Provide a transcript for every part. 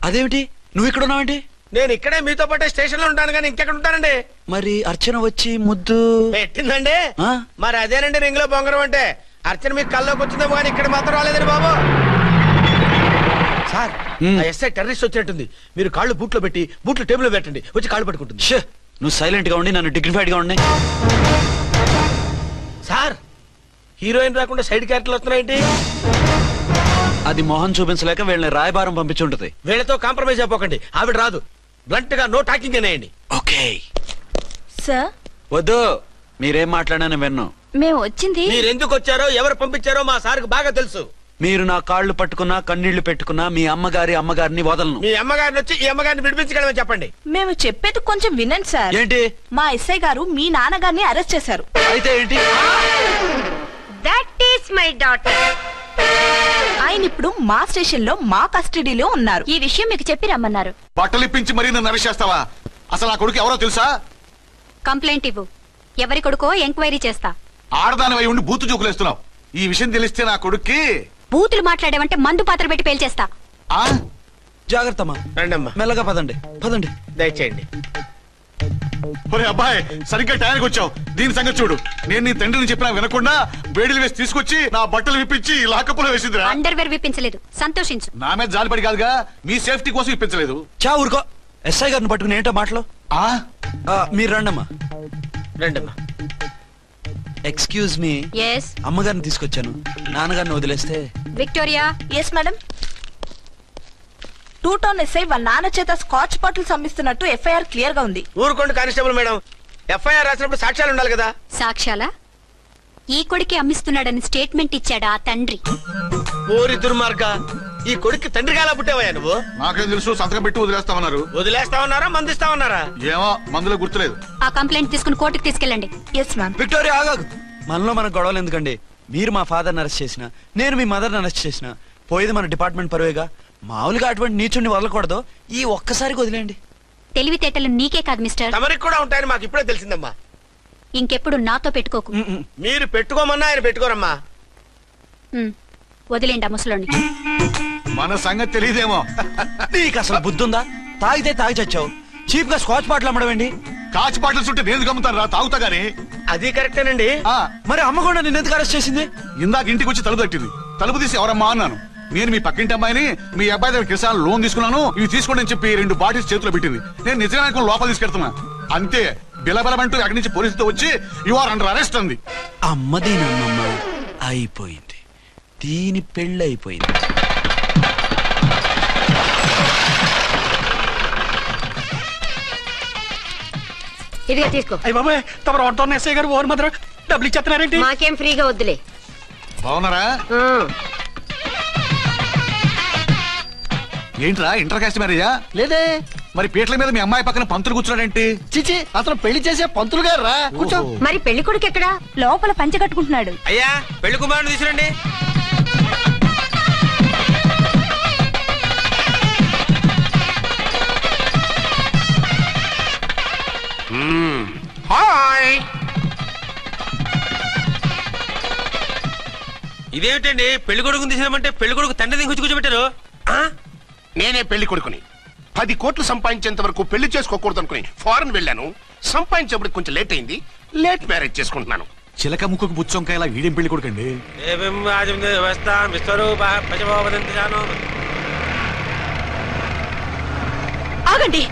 అదేమిటి నువ్వు ఇక్కడ ఉన్నావేంటి? నేను ఇక్కడే మీతో పాటే స్టేషన్ లో ఉంటాను కానీ ఇంకెక్కడ ఉంటానండి. మరి అర్చన వచ్చి ముద్దు పెట్టిందండి. మరి అదేనండి రింగ్ లో బొంగరం అంటే. అర్చన మీకు కల్లోకి వచ్చిందేమో కానీ ఇక్కడ మాత్రం రాలేదండి బాబు. సార్ ఎస్ఐ టెర్రరిస్ట్ వచ్చినట్టుంది. మీరు కాళ్ళు బూట్లో పెట్టి బూట్లు టేబుల్ పెట్టండి, వచ్చి కాళ్ళు పట్టుకుంటుంది. నువ్వు సైలెంట్ గా ఉండి నన్ను డిగ్నిఫైడ్ గా ఉండి. సార్ హీరోయిన్ రాకుండా సైడ్ క్యారెక్టర్లు వస్తున్నాయేంటి? అది మొహం చూపించలేక వీళ్ళని రాయబారం పంపించుంటది. వీళ్ళతో కాంప్రమైజ్ అయిపోకండి, ఆవిడ రాదు. బ్లంట్ గా నో టాకింగ్ అనేయండి. Okay sir. వద్దు, మీరేం మాట్లాడానని విన్నాం. మేము వచ్చింది మీరెందుకు వచ్చారో ఎవరు పంపించారో మా సార్కు బాగా తెలుసు. మీరు నా కాళ్ళు పట్టుకున్నా కన్నీళ్లు పెట్టుకున్నా మీ అమ్మగారిని వదలను. మీ అమ్మగారిని వచ్చి ఈ అమ్మగారిని విడిపించగలమని చెప్పండి. మేము చెప్పేది కొంచెం వినండి సార్. ఏంటి? మా ఎస్ఐ గారు మీ నాన్నగారిని అరెస్ట్ చేశారు. అయితే ఏంటి? That is my daughter. ఆయన ఇప్పుడు మా స్టేషన్ లో మా కస్టడీలో ఉన్నారు. ఈ విషయం మీకు చెప్పి రమ్మన్నారు. బట్టలిప్పించి మరీ నన్ను అరెస్ట్ చేస్తావా? అసలు నా కొడుకు ఎవరో తెలుసా? కంప్లైంట్ ఇవ్వు. ఎవరి కొడుకో ఎంక్వైరీ చేస్తా. ఆడదానివై ఉండి బూతు చూకులేస్తున్నావు. ఈ విషయం తెలిస్తే నా కొడుక్కి బూతులు మాట్లాడేవంటే మందు పాత్ర పెట్టి పేల్చేస్తా. జాగ్రత్తమ్మా. రండమ్మా. మెల్లగా పదండి పదండి. దయచేయండి. ఒరే అబ్బాయి, సరిగ్గా టయానికి వచ్చావు. దీని సంగతి చూడు. నేను నీ తండ్రిని చెప్పినా వినకుండా వేడిలు వేసి తీసుకొచ్చి నా బట్టలు విప్పించి లాకప్పులో వేసిందిరా. అండర్వేర్ విప్పించలేదు, సంతోషించు. నా మీద జాలిపడి కాదుగా, మీ సేఫ్టీ కోసం ఇప్పించలేదు. చా ఊరుకో. ఎస్ఐ గారిని పట్టుకుని ఏంటో మాటలు. మీరు రండమ్మా. రండమ్మా. Excuse me. ఎస్. అమ్మగారిని తీసుకొచ్చాను. నాన్నగారిని వదిలేస్తే. Victoria. Yes madam. 2 town SI వాళ్ళ నాన్న చేత స్కాచ్ బాటిల్స్ అమ్మిస్తున్నట్టు ఎఫ్ఐఆర్ క్లియర్ గా ఉంది. ఊరుకోండి కానిస్టేబుల్ మేడం. ఎఫ్ఐఆర్ రాసినప్పుడు సాక్ష్యాలు ఉండాలి కదా. సాక్ష్యాలా? ఈ కొడుకే అమ్మిస్తున్నాడని స్టేట్మెంట్ ఇచ్చాడా ఆ తండ్రి? ఓరి దుర్మార్గ, ఈ కొడుక్కి తండ్రిగా ఎలా పుట్టావయ్యా నువ్వు? నాకేం తెలుసు, సంతకం పెట్టి వదిలేస్తామన్నారు. వదిలేస్తామన్నారా మందిస్తామన్నారా? ఏమో, మందులో గుర్తులేదు. ఆ కంప్లైంట్ తీసుకుని కోర్టుకు తీసుకెళ్ళండి. Yes ma'am. విక్టోరియా ఆగాగు. మనలో మన గొడవలు ఎందుకండి? మీరు మా ఫాదర్ని అరెస్ట్ చేసిన, నేను మీ మదర్ని అరెస్ట్ చేసిన, పోయేది మన డిపార్ట్మెంట్ పరువేగా. మామూలుగా అటువంటి నీచుడిని వదలకూడదు. ఈ ఒక్కసారికి వదిలేండి. తెలివితేటలు నీకే కాదు మిస్టర్, తమరికి కూడా ఉంటాయని మాకు ఇప్పుడే తెలిసిందమ్మా. ఇంకెప్పుడు నాతో పెట్టుకోకు. మీరు పెట్టుకోమన్నా ఆయన పెట్టుకోరమ్మా. వదిలేండి ఆ ముసలోని. మన సంగతి తెలియదేమో. నీకు అసలు బుద్ధుందా? తాగితే తాగి చచ్చావు. చీప్ గా స్కాచ్ బాటిల్ అమ్మడమేంటి? కాచి బాటిల్స్ ఉంటే నేను గమ్ముతాను రా, తాగుతా గానీ. అది కరెక్టేనండి. మరి అమ్మ కూడా నిన్ను ఎందుకు అరెస్ట్ చేసింది? ఇందాక ఇంటికి వచ్చి తలుపు తట్టింది. తలుపు తీసి ఎవరమ్మా అన్నాను. నేను మీ పక్కింటి అమ్మాయిని, మీ అబ్బాయి దగ్గర కిసాన్ లోన్ తీసుకున్నాను, ఇవి తీసుకోండి అని చెప్పి 2 బాటిల్స్ చేతిలో పెట్టింది. నేను నిజంగా లోపల తీసుకెళ్తున్నా. అంతే, బిలబలమంటూ అక్కడి నుంచి పోలీసుతో వచ్చి యు ఆర్ అండర్ అరెస్ట్ అంది. అమ్మదీనమ్మమ్మ అయిపోయింది. దీని పెళ్ళి అయిపోయింది. ఇదిగా తీసుకో. అయ్య బాబాయ్, తమ రోడ్డు ఎస్ఐ గారు ఓన్ మాత్రం డబ్బులు ఇచ్చేస్తున్నారేంటి? మాకేం ఫ్రీగా వద్దులే. బాగున్నారా? ఏంట్రా ఇంటర్ కాస్ట్ మ్యారేజా? లేదే. మరి పీటల మీద మీ అమ్మాయి పక్కన పంతులు కూర్చున్నాడేంటి? చిచి, అతను పెళ్లి చేసే పంతులు గారు రా. కూర్చో. మరి పెళ్లి కొడుకు ఎక్కడా? లోపల పంచె కట్టుకుంటున్నాడు. అయ్యా, పెళ్లి కుమారుని తీసుకురండి. హాయ్. ఇదేమిటండి, పెళ్లి కొడుకుని తీసినామంటే పెళ్లి కొడుకు తండ్రి దిగి కూర్చోబెట్టారు. నేనే పెళ్లి కొడుకుని. 10 కోట్లు సంపాదించేంత వరకు పెళ్లి చేసుకోకూడదు అనుకుని ఫారెన్ వెళ్ళాను. సంపాదించేప్పుడు కొంచెం లేట్ అయింది. లేట్ మ్యారేజ్ చేసుకుంటున్నాను. చిలక ముక్కుకు బుచ్చొంకాయలా వీడేం పెళ్లి కొడుకండి? ఆగండి.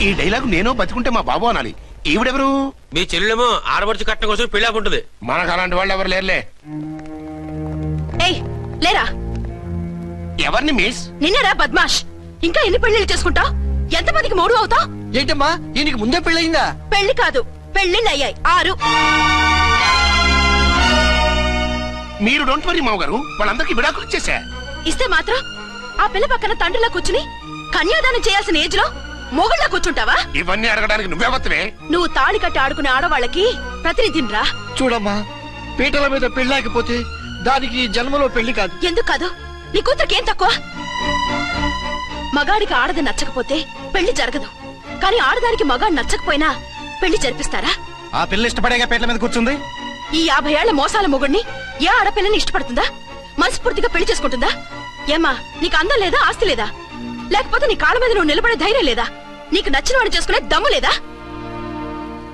ఈ డైలాగ్ నేను బతుకుంటే మా బాబు అనాలి. ఈవిడెవరు? మీ చెల్లెమో ఆడబడుచు కట్టడం కోసం పెళ్లి ఆకుంటుంది. మనకు అలాంటి వాళ్ళు ఎవరు లేరులే. లేరా? ఎవరిని మిస్? నిన్నరా బద్మాష్. ఇంకా ఎన్ని పెళ్లిళ్ళు చేసుకుంటావు? ఎంతమందికి మూడు అవుతావు? ఏంటమ్మా, ఈయనకి ముందే పెళ్ళయిందా? పెళ్లి కాదు, పెళ్లిళ్ళు అయ్యాయి 6. మీరు డోంట్ వరీ మావు గారు, వాళ్ళందరికీ విడాకులు ఇచ్చేసా. ఇస్తే మాత్రం ఆ పిల్ల పక్కన తండ్రిలా కూర్చుని కన్యాదానం చేయాల్సిన ఏజ్ లో మొగుళ్ళ కూర్చుంటావా? ఇవన్నీ అడగడానికి నువ్వెవత్తవే? నువ్వు తాళి కట్టి ఆడుకునే ఆడవాళ్ళకి ప్రతినిధిరా. చూడమ్మా, పీటల మీద పెళ్ళాకపోతే దానికి జన్మలో పెళ్లి కాదు. ఎందుకు కాదు? నీ కూతురికేం తక్కువ? మగాడికి ఆడది నచ్చకపోతే పెళ్లి జరగదు. కానీ ఆడదానికి మగాడు నచ్చకపోయినా పెళ్లి జరిపిస్తారా? ఆ పిల్ల ఇష్టపడేగా పీటల మీద కూర్చుంది. ఈ 50 ఏళ్ల మోసాల మొగుడిని ఏ ఆడపిల్లని ఇష్టపడుతుందా? మనస్ఫూర్తిగా పెళ్లి చేసుకుంటుందా? ఏమ్మా, నీకు అందం లేదా, ఆస్తి లేదా? లేకపోతే నీ కాళ్ళ మీద నువ్వు నిలబడే ధైర్యం లేదా? నీకు నచ్చిన వాడు చేసుకునే దమ్ము లేదా?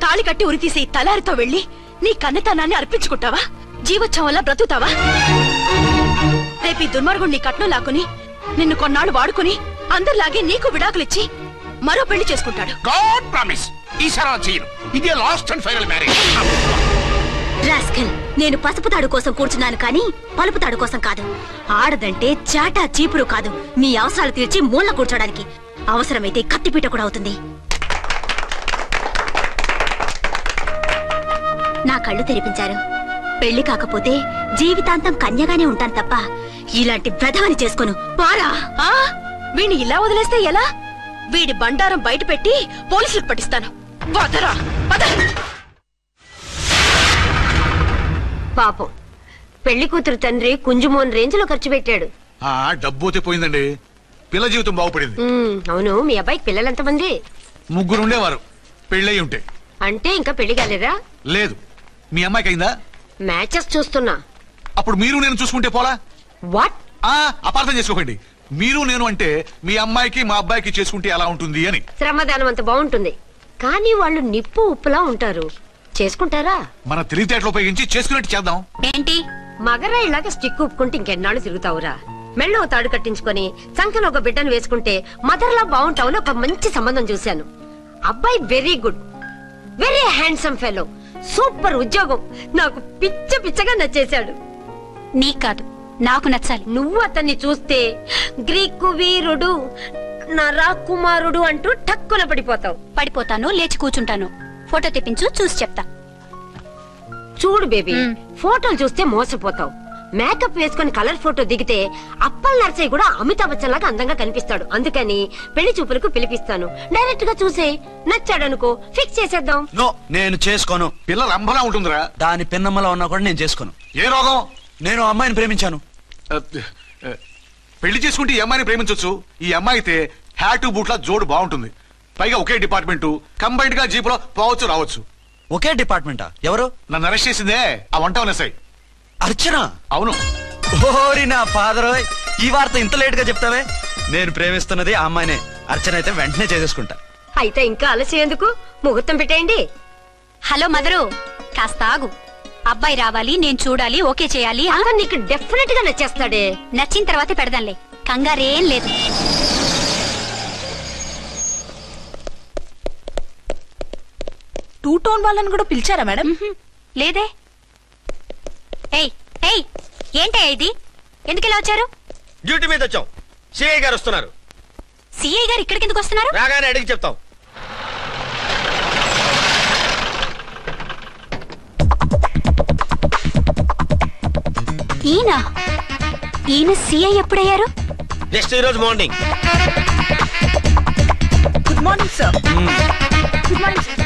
తాళి కట్టి ఉరితీసే ఈ తలారితో వెళ్లి నీ కన్నెతనాన్ని అర్పించుకుంటావా? జీవోత్సవం వల్ల బ్రతుకుతావా? రేపు ఈ దుర్మార్గుడు నీ కట్నం లాక్కుని నిన్ను కొన్నాళ్ళు వాడుకుని అందరిలాగే నీకు విడాకులిచ్చి మరో పెళ్లి చేసుకుంటాడు. గాడ్ ప్రామిస్, ఈసారి అలా చేయను. ఇదే last and final marriage. Rascal, నేను పసుపు తాడు కోసం కూర్చున్నాను కానీ పలుపు తాడు కోసం కాదు. ఆడదంటే చాటా చీపురు కాదు, నీ అవసరాలు తీర్చి మూల కూర్చోడానికి. అవసరమైతే కత్తిపీట కూడా అవుతుంది. నా కళ్ళు తెరిపించారు. పెళ్లి కాకపోతే జీవితాంతం కన్యగానే ఉంటాను తప్ప ఇలాంటి వ్రతమని చేసుకోను. పారా! వీణ్ణి ఇలా వదిలేస్తే ఎలా? వీడి బండారం బయట పెట్టి పోలీసులకు పట్టిస్తాను. వదరా, వద. పాపం, పెళ్లి కూతురు తండ్రి కుంజుమోన్ రేంజ్ లో ఖర్చు పెట్టాడు. డబ్బు పోయిందండి, పిల్ల జీవితం బాగుపడింది. అవును, మీ అబ్బాయికి పిల్లలెంతమంది? 3 ఉండేవారు, పెళ్ళయి ఉంటే. అంటే ఇంకా పెళ్లి కాలేదా? లేదు. మీ అమ్మాయికి అయిందా? మ్యాచెస్ చూస్తున్నా. అప్పుడు మీరు నేను చూసుకుంటే పోలా? వాట్? అపార్థం చేసుకోకండి. మీరు నేను అంటే మీ అమ్మాయికి మా అబ్బాయికి చేసుకుంటే ఎలా ఉంటుంది అని. శ్రమదానం అంత బాగుంటుంది, కానీ వాళ్ళు నిప్పు ఉప్పులా ఉంటారు. చేసుకుంటారా? మన తెలివితేటలు ఉపయోగించి చేసుకున్నట్టు చేద్దాం. ఏంటి మగరా ఇలాగ స్టిక్ ఉప్పుకుంటే ఇంకెన్నాళ్ళు తిరుగుతావురా? మెళ్ళో తాడు కట్టించుకొని చంకలో ఒక బిడ్డను వేసుకుంటే మదర్లా బాగుంటావుని ఒక మంచి సంబంధం చూశాను. అబ్బాయి very good, very handsome fellow, super ఉద్యోగం. నాకు పిచ్చగా నచ్చేశాడు. నీకు కాదు, నాకు నచ్చాలి. నువ్వు అతన్ని చూస్తే గ్రీకు వీరుడు, నా రాకుమారుడు అంటూ టక్కున పడిపోతావు. పడిపోతాను, లేచి కూర్చుంటాను. ఫోటో తెప్పించు, చూసి చెప్తా. చూడు బేబీ, ఫోటోలు చూస్తే మోసపోతావు. మేకప్ వేసుకుని కలర్ ఫోటో దిగితే అప్పల్ నర్సయ్య కూడా అమితాబ్ బచ్చన్ లాగా అందంగా కనిపిస్తాడు. అందుకని పెళ్లి చూపులకు పిలిపిస్తాను. డైరెక్ట్ గా చూసే నచ్చాడనుకో ఫిక్స్ చేసేద్దాం. నో, నేను చేసుకోను. పిల్ల రంభలా ఉంటుందిరా. దాని పిన్నమ్మలా ఉన్నా కూడా నేను చేసుకోను. ఏ రోగం? నేను అమ్మాయిని ప్రేమించాను. పెళ్లి చేసుకుంటే ఈ అమ్మాయిని ప్రేమించొచ్చు. ఈ అమ్మాయి అయితే హ్యాటు బూట్ల జోడు బాగుంటుంది. పైగా ఒకే డిపార్ట్మెంట్, కంబైన్డ్ గా జీపులో పోవచ్చు రావచ్చు. ఒకే డిపార్ట్మెంటా? ఎవరు? నన్ను అరెస్ట్ చేసిందే ఆ వంటవనసాయి. అర్చన? అవును. ఓరి నా ఫాదర్, ఈ వార్త ఇంత లేట్ గా చెప్తావే? నేను ప్రేమిస్తున్నది ఆ అమ్మాయినే. అర్చన అయితే వెంటనే చేసేసుకుంటా. అయితే ఇంకా ఆలస్యం ఎందుకు? ముహూర్తం పెట్టేయండి. హలో మదరు, కాస్త ఆగు. అబ్బాయి రావాలి, నేను చూడాలి, ఓకే చేయాలి. అతను నీకు డెఫినెట్ గా నచ్చేస్తాడే. నచ్చిన తర్వాత పెడదాంలే, కంగారేం లేదు. టూ టోన్ వాళ్ళని కూడా పిలిచారా మేడం? లేదే. ఏయ్ ఏయ్, ఏంటయ్యా ఇది? ఎందుకు ఇలా వచ్చారు? డ్యూటీ మీద వచ్చాం. సిఐ గారు వస్తున్నారు. సిఐ గారు ఇక్కడికి ఎందుకు వస్తున్నారు? రాగానే అడిగి చెప్తాం. ఈయన సిఐ ఎప్పుడయ్యారు? జస్ట్ ఈ రోజు morning. Good morning sir. Good morning sir.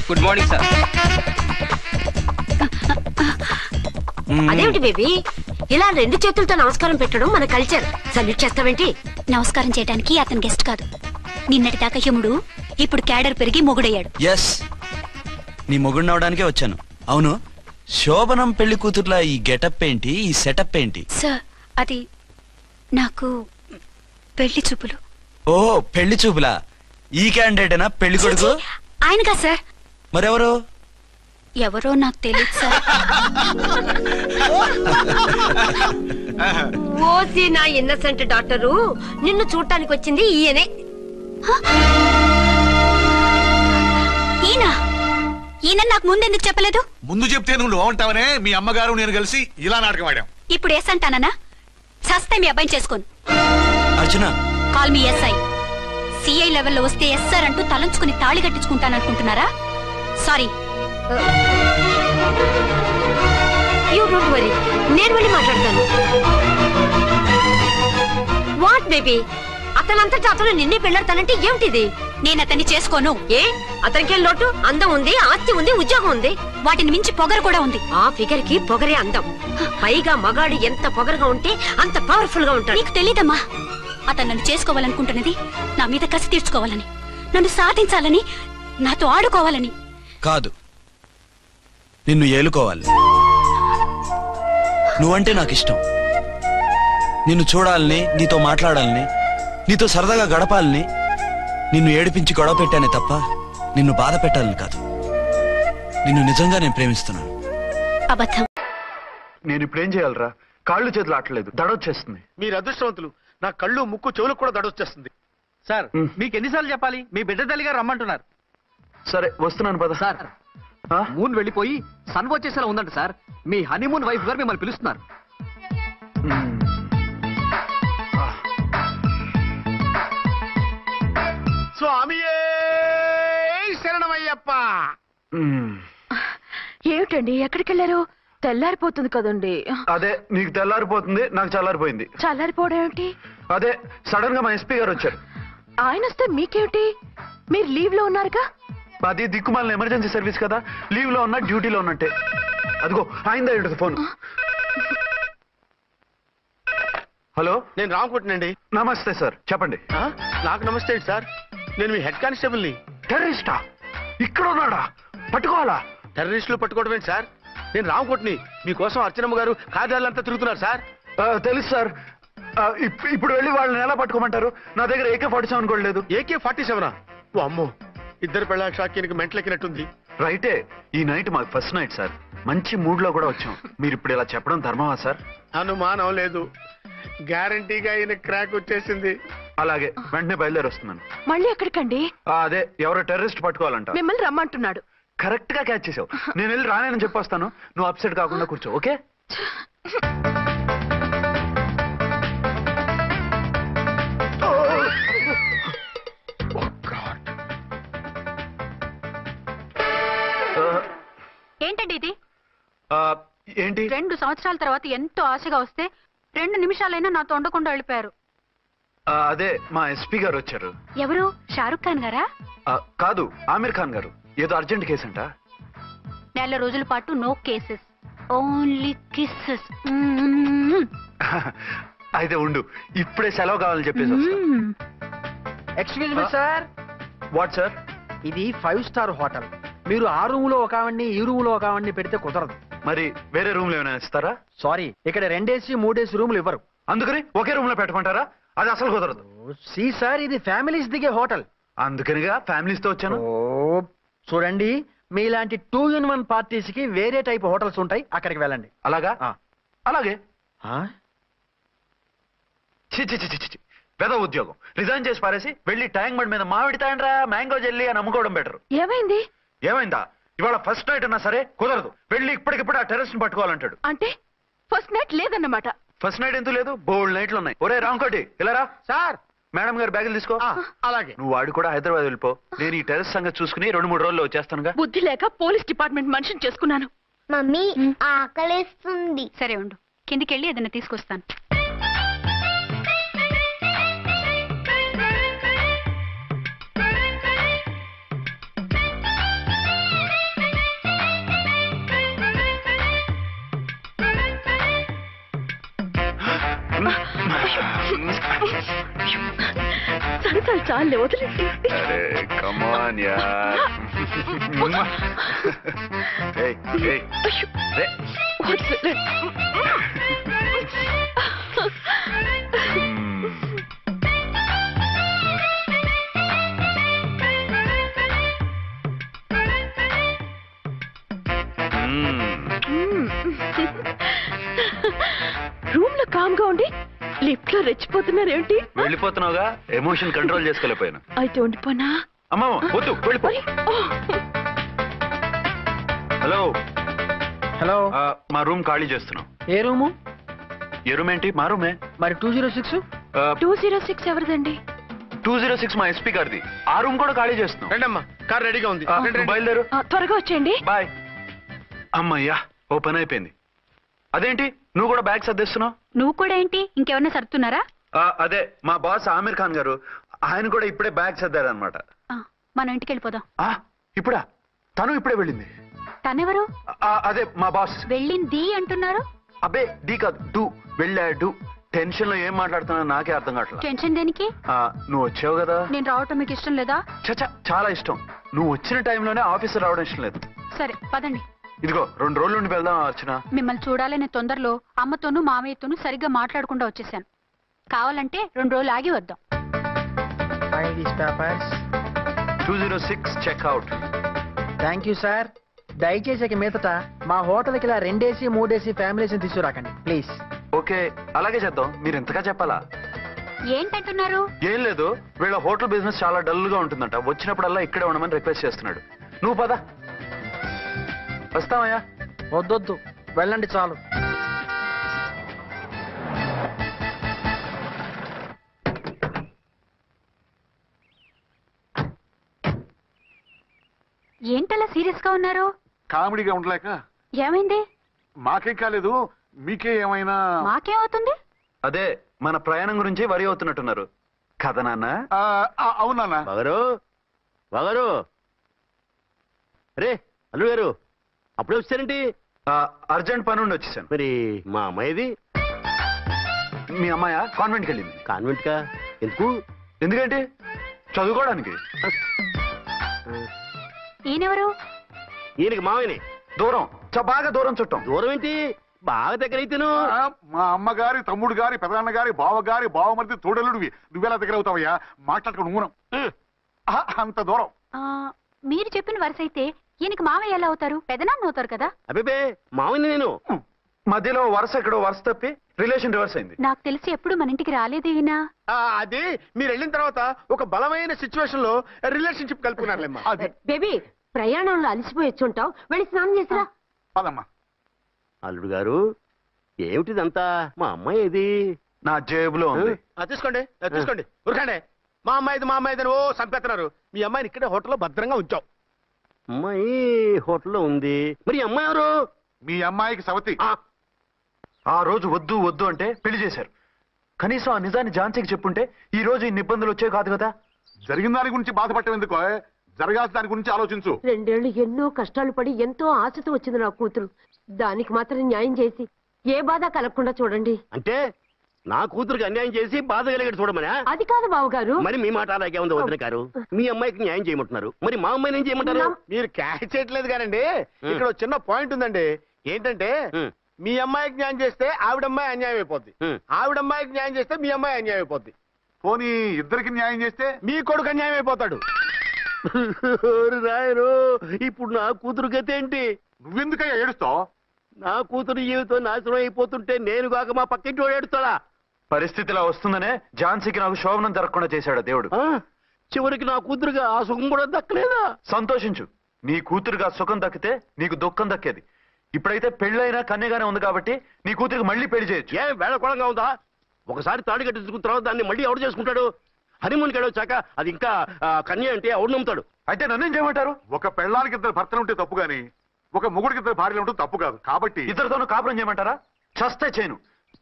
Good morning sir. అదేమిటి బేబీ, ఇలా 2 చేతులతో నమస్కారం పెట్టడం మన కల్చర్. సల్యూట్ చేస్తావేంటి? నమస్కారం చేయడానికి అతను గెస్ట్ కాదు. నిన్నటి దాకా యముడు, ఇప్పుడు క్యాడర్ పెరిగి మొగుడయ్యాడు. ఎస్, నీ మొగుడిని అవడానికే వచ్చాను. అవును, శోభనం పెళ్లి కూతుర్లా ఈ గెటప్ ఏంటి, ఈ సెటప్ ఏంటి? సార్, అది నాకు పెళ్లి చూపులు. ఓ, పెళ్లి చూపులా? ఈ క్యాండిడేటేనా పెళ్లి కొడుకు? ఆయనగా సార్. మరెవరు? ఎవరో నాకు తెలియదు సార్. ఓసి నా ఇన్నసెంట్ డాక్టరు, నిన్ను చూడటానికి వచ్చింది ఈయనే. ఈయన నాకు ముందెందుకు చెప్పలేదు? ముందు చెప్తే నువ్వు బాగుంటావనే మీ అమ్మగారు నేను కలిసి ఇలా నాటకం ఆడాం. ఇప్పుడు ఎస్ అంటానా? సస్తే మీ అబ్బాయిని చేసుకోను. అర్చన, కాల్ మీ ఎస్ఐ. సిఐ లెవెల్లో వస్తే ఎస్ఆర్ అంటూ తలంచుకుని తాళి కట్టించుకుంటాననుకుంటున్నారా? సారీ. యూ డోంట్ వరీ, నేను వెళ్ళి మాట్లాడతాను. వాట్ బేబీ, అతనంతటా అతను నిన్నే పెళ్ళాడతానంటే ఏమిటిది? నేను అతన్ని చేసుకోను. ఏ, అతనికేం లోటు? అందం ఉంది, ఆస్తి ఉంది, ఉద్యోగం ఉంది. వాటిని మించి పొగరు కూడా ఉంది. ఆ ఫిగర్ కి పొగరే అందం. పైగా మగాడు ఎంత పొగరుగా ఉంటే అంత పవర్ఫుల్ గా ఉంటాడు. నీకు తెలీదమ్మా, అతను నన్ను చేసుకోవాలనుకుంటున్నది నా మీద కసి తీర్చుకోవాలని, నన్ను సాధించాలని, నాతో ఆడుకోవాలని కాదు, నిన్ను ఏలుకోవాలి. నువ్వంటే నాకు ఇష్టం. నిన్ను చూడాలని, నీతో మాట్లాడాలని, నీతో సరదాగా గడపాలని, నిన్ను ఏడిపించి గొడవ పెట్టానే తప్ప నిన్ను బాధ పెట్టాలని కాదు. నిన్ను నిజంగా నేను ప్రేమిస్తున్నాను. అబద్ధం. నేను ఇప్పుడేం చేయాలరా? కాళ్ళు చేతులు ఆటలేదు, దడొచ్చేస్తుంది. మీరు అదృష్టవంతులు. నా కళ్ళు ముక్కు చెవులకు కూడా దడొచ్చేస్తుంది. సార్ మీకు ఎన్నిసార్లు చెప్పాలి? మీ బిడ్డ తల్లిగా రమ్మంటున్నారు. సరే వస్తున్నాను పద. సార్ మూన్ వెళ్ళిపోయి సన్ వచ్చేసేలా ఉందంట సార్. మీ హనీమూన్ వైఫ్ గారు మిమ్మల్ని పిలుస్తున్నారు. స్వామియే శరణమయ్యప్ప. ఏమిటండి ఎక్కడికి వెళ్ళారు? తెల్లారిపోతుంది కదండి. అదే నీకు తెల్లారిపోతుంది, నాకు చల్లారిపోయింది. చల్లారిపోవడం ఏమిటి? అదే సడన్ గా మా ఎస్పీ గారు వచ్చారు. ఆయన వస్తే మీకేమిటి? మీరు లీవ్ లో ఉన్నారుగా. అది దిక్కుమాలిన ఎమర్జెన్సీ సర్వీస్ కదా, లీవ్ లో ఉన్నా డ్యూటీలో ఉన్నట్టే. అదిగో ఆయిందా ఉంటుంది ఫోన్. హలో, నేను రామకుంటున్నాండి. నమస్తే సార్, చెప్పండి. నాకు నమస్తే సార్. నేను మీ హెడ్ కానిస్టేబుల్ని. టెర్రరిస్టా? ఇక్కడ ఉన్నాడా? పట్టుకోవాలా? టెర్రరిస్టులు పట్టుకోవడం ఏంటి సార్? నేను రామకోట్ని. మీకోసం అర్చనమ్మ గారు కార్యాలంతా తిరుగుతున్నారు సార్. తెలుసు సార్. ఇప్పుడు వెళ్ళి వాళ్ళని ఎలా పట్టుకోమంటారు? నా దగ్గర AK-47 కూడా లేదు. AK-47? ఓ అమ్మో, ఇద్దరు పెళ్ళ షాకీనికి మెంటలెక్కినట్టుంది. రైటే. ఈ నైట్ మాకు ఫస్ట్ నైట్ సార్. మంచి మూడ్ లో కూడా వచ్చాం. మీరు ఇప్పుడు ఇలా చెప్పడం ధర్మమా సార్? అనుమానం లేదు. గ్యారంటీగా ఈయన క్రాక్ వచ్చేసింది. అలాగే, వెంటనే బయలుదేరి వస్తున్నాను. మళ్ళీ ఎక్కడికండి? అదే ఎవరో టెర్రరిస్ట్ పట్టుకోవాలంట. మిమ్మల్ని రమ్మంటున్నాడు. కరెక్ట్ గా క్యాచ్ చేసావు. నేను వెళ్ళి రానని చెప్పొస్తాను, నువ్వు అప్సెట్ కాకుండా కూర్చో. ఓకే? ఏంటండి ఇది? ఏంటి? 2 సంవత్సరాల తర్వాత ఎంతో ఆశగా వస్తే 2 నిమిషాలైనా నాతో ఉండకుండా వెళ్ళిపోయారు. అదే మా ఎస్పీ గారు వచ్చారు. ఎవరు? షారుఖ్ ఖాన్ గారా? కాదు, ఆమీర్ ఖాన్ గారు. ఏదో అర్జెంట్ కేసు అంట. 4 రోజుల పాటు నో కేసెస్, ఓన్లీ కిస్సెస్. అయితే ఉండు, ఇప్పుడే సెలవు కావాలని చెప్పేసి. Excuse me sir. What sir? ఇది 5 స్టార్ హోటల్. మీరు ఆ రూమ్ లో ఒక ఆవిడ్ని, ఈ రూమ్ లో ఒక ఆవిడ్ని పెడితే కుదరదు. మరి వేరే రూమ్ లో ఏమైనా ఇస్తారా? సారీ, ఇక్కడ 2 AC 3 AC రూములు ఇవ్వరు. అందుకని ఒకే రూమ్ లో పెట్టమంటారా? అది అసలు కుదరదు. సి సార్, ఇది ఫ్యామిలీస్ దిగే హోటల్. అందుకనిగా ఫ్యామిలీస్ తో వచ్చాను. చూడండి, మీలాంటి 2-in-1 పార్టీస్ కి వేరే టైప్ హోటల్స్ ఉంటాయి, అక్కడికి వెళ్ళండి. అలాగా? అలాగే. పెద్ద ఉద్యోగం రిజైన్ చేసి పారేసి వెళ్ళి ట్యాంక్ బండ్ మీద మామిడి తాండ్రా మ్యాంగో జెల్లీ అని అమ్ముకోవడం బెటర్. ఏమైంది? ఏమైందా? ఇవాళ ఫస్ట్ నైట్ అన్నా సరే కుదరదు. వెళ్ళి ఇప్పటికిప్పుడు ఆ టెర్రరిస్ట్ పట్టుకోవాలంటాడు. అంటే ఫస్ట్ నైట్ లేదన్నమాట. ఫస్ట్ నైట్ ఎందుకు లేదు? బోల్డ్ నైట్లు ఉన్నాయి. ఒరే రాంకోటి, ఇలారా. సార్. మేడం గారు బ్యాగులు తీసుకో. అలాగే. నువ్వు వాడు కూడా హైదరాబాద్ వెళ్ళిపో. నేను ఈ టెర్రరిస్ట్ సంగతి చూసుకుని 2-3 రోజుల్లో వచ్చేస్తానుగా. బుద్ధి లేక పోలీస్ డిపార్ట్మెంట్ మనిషిని చేసుకున్నాను. మమ్మీ ఆకలేస్తుంది. సరే ఉండు, కిందికెళ్ళి ఏదైనా తీసుకొస్తాను. సరే చాలే, వదిలేసి. కమాన్ యార్. రూమ్ లో కామ్ గా ఉండి లిఫ్ట్ లో రెచ్చిపోతున్నారేంటి? వెళ్ళిపోతున్నావుగా, ఎమోషన్ కంట్రోల్ చేసుకోలేకపోయాను. అయితే ఉండిపోనా? అమ్మా వద్దు, వెళ్ళిపో. Hello hello. మా రూమ్ ఖాళీ చేస్తున్నాం. ఏ రూము? ఏ రూమ్ ఏంటి? మా రూమే. మరి 206? 206 ఎవరిదండి? 206 మా ఎస్పీ గారిది. ఆ రూమ్ కూడా ఖాళీ చేస్తున్నాం. రండమ్మా, కార్ రెడీగా ఉంది. బయలుదేరు. త్వరగా వచ్చేయండి. బాయ్. అమ్మయ్యా, ఓ పని అయిపోయింది. అదేంటి నువ్వు కూడా బ్యాగ్ సర్దేస్తున్నావు? నువ్వు కూడా ఏంటి, ఇంకెవరన్నా సర్దుతున్నారా? అదే మా బాస్ ఆమీర్ ఖాన్ గారు, ఆయన కూడా ఇప్పుడే బ్యాగ్ సర్దారనమాట. మనం ఇంటికి వెళ్ళిపోదాం. ఇప్పుడా? తను ఇప్పుడే వెళ్ళింది. తనెవరు? అదే మా బాస్. వెళ్ళింది అంటున్నారు. అబ్బే డీ కాదు, డూ. వెళ్ళాడు. టెన్షన్ లో ఏం మాట్లాడుతున్నా నాకే అర్థం కావట్లేదు. టెన్షన్ దేనికి? నువ్వు వచ్చావు కదా. నేను రావటం మీకు ఇష్టం లేదా? చచ్చా, చాలా ఇష్టం. నువ్వు వచ్చిన టైంలోనే ఆఫీసర్ రావడం ఇష్టం లేదు. సరే పదండి. ఇదిగో 2 రోజుల నుండి వెళ్దాం అర్చన. మిమ్మల్ని చూడాలనే తొందరలో అమ్మతోనూ మామయ్యతోనూ సరిగ్గా మాట్లాడకుండా వచ్చేసాను. కావాలంటే 2 రోజులు ఆగి వద్దాం. 206 చెక్అవుట్. Thank you sir. దయచేసి మీదట మా హోటల్కి ఇలా 2 AC 3 AC ఫ్యామిలీస్ తీసుకురాకండి ప్లీజ్. ఓకే, అలాగే చేద్దాం. మీరు ఎంతగా చెప్పాలా? ఏంటంటున్నారు? ఏం లేదు, వీళ్ళ హోటల్ బిజినెస్ చాలా డల్ గా ఉంటుందంట. వచ్చినప్పుడల్లా ఇక్కడే ఉండమని రిక్వెస్ట్ చేస్తున్నాడు. నువ్వు పద. వస్తావయ్యా? వద్దొద్దు, వెళ్ళండి చాలు. ఏంటలా సీరియస్ గా ఉన్నారు? కామెడీగా ఉండలేక. ఏమైంది? మాకేం కాలేదు, మీకే ఏమైనా? మాకేమవుతుంది? అదే మన ప్రయాణం గురించి వరి అవుతున్నట్టున్నారు కదా నాన్న? అవునా బాగారు రే అల్లు గారు, అప్పుడే వచ్చారేంటి? అర్జెంట్ పని ఉండి వచ్చేసాను. మరి మా అమ్మాయిది? మీ అమ్మాయ కాన్వెంట్కి వెళ్ళింది. కాన్వెంట్ కా? ఎందుకు? ఎందుకంటే చదువుకోవడానికి. ఈయనెవరు? ఈయనకి మామయ్యని. దూరం, బాగా దూరం చుట్టాం. దూరం ఏంటి, బాగా దగ్గర అయితేను. మా అమ్మగారి, తమ్ముడు గారి, పెదనాన్న గారి, బావగారి, బావమరిది, తోడలుడివి. నువ్వెలా దగ్గర అవుతావయ్యా? మాట్లాడుకుని ఊనం. అంత దూరం. మీరు చెప్పిన వరుస అయితే ఈయనకి మామయ్య ఎలా అవుతారు? పెదనాన్న అవుతారు కదా. అబ్బే మామయ్యని నేను. మధ్యలో వరుస ఎక్కడో వరుస తప్పి రిలేషన్ రివర్స్ అయింది. నాకు తెలిసి ఎప్పుడు మన ఇంటికి రాలేదు ఈయన. అది మీరు వెళ్ళిన తర్వాత ఒక బలమైన సిచ్యువేషన్ లో రిలేషన్షిప్ కలుపుకున్నారులేమ్మా. అది బేబీ, ప్రయాణంలో అలసిపోయి వచ్చుంటావు, వెళ్ళి స్నానం చేసిరా. పదమ్మా. అల్లుడు గారు, ఏమిటిదంతా? మా అమ్మాయి ఏది? నా జేబులో ఉంది. తీసుకోండి తీసుకోండి, ఉరకండి. మా అమ్మాయిది మా అమ్మాయిది ఓ సంపేస్తున్నారు. మీ అమ్మాయిని ఇక్కడే హోటల్లో భద్రంగా ఉంచాం. అమ్మాయి హోటల్లో ఉంది. మరి అమ్మాయి ఎవరు? మీ అమ్మాయికి సవతి. ఆ రోజు వద్దు వద్దు అంటే పెళ్లి చేశారు. కనీసం ఆ నిజాన్ని ఝాన్సీకి చెప్పుంటే ఈ రోజు ఇన్ని ఇబ్బందులు వచ్చే కాదు కదా. జరిగిన దాని గురించి బాధపడటం ఎందుకో, జరగాల్సిన దాని గురించి ఆలోచించు. 2 ఏళ్లు ఎన్నో కష్టాలు పడి ఎంతో ఆశతో వచ్చింది నా కూతురు. దానికి మాత్రం న్యాయం చేసి ఏ బాధ కలగకుండా చూడండి. అంటే నా కూతురికి అన్యాయం చేసి బాధ కలిగేది చూడమనా? అది కాదు బావగారు. మరి మీ మాట అలాగే ఉంది వదిన గారు. మీ అమ్మాయికి న్యాయం చేయమంటున్నారు, మరి మా అమ్మాయిని ఏం చేయమంటారు? మీరు క్యాచ్ చేయట్లేదు కానండి. ఇక్కడ చిన్న పాయింట్ ఉందండి. ఏంటంటే మీ అమ్మాయికి న్యాయం చేస్తే ఆవిడమ్మాయి అన్యాయం అయిపోద్ది, ఆవిడమ్మాయికి న్యాయం చేస్తే మీ అమ్మాయి అన్యాయం అయిపోద్ది. పోనీ ఇద్దరికి న్యాయం చేస్తే మీ కొడుకు అన్యాయం అయిపోతాడు. రాయరు, ఇప్పుడు నా కూతురు గతి ఏంటి? నువ్వెందుకయ్యా ఏడుస్తావు? నా కూతురు జీవితం నాశనం అయిపోతుంటే నేను కాక మా పక్కింటి వాడు ఏడుస్తాడా? పరిస్థితిలా వస్తుందనే ఝాన్సీకి నాకు శోభనం జరగకుండా చేశాడు దేవుడు. చివరికి నా కూతురుగా ఆ సుఖం కూడా దక్కలేదా? సంతోషించు, నీ కూతురుగా సుఖం దక్కితే నీకు దుఃఖం దక్కేది. ఇప్పుడైతే పెళ్ళైనా కన్యగానే ఉంది కాబట్టి నీ కూతురికి మళ్ళీ పెళ్లి చేయొచ్చు. ఏం వేళకోళంగా ఉందా? ఒకసారి తాడి కట్టించుకున్న తర్వాత దాన్ని మళ్ళీ ఎవడు చేసుకుంటాడు? హనీమూన్కి వెళ్ళొచ్చాక అది ఇంకా కన్య అంటే ఎవడు నమ్ముతాడు? అయితే నన్నేం చేయమంటారు? ఒక పెళ్ళానికి 2 భర్తలు ఉంటే తప్పు గాని ఒక మొగుడికి 2 భార్యలు ఉంటే తప్పు కాదు. కాబట్టి ఇద్దరితోనూ కాపురం చేయమంటారా? చస్తే చేయను.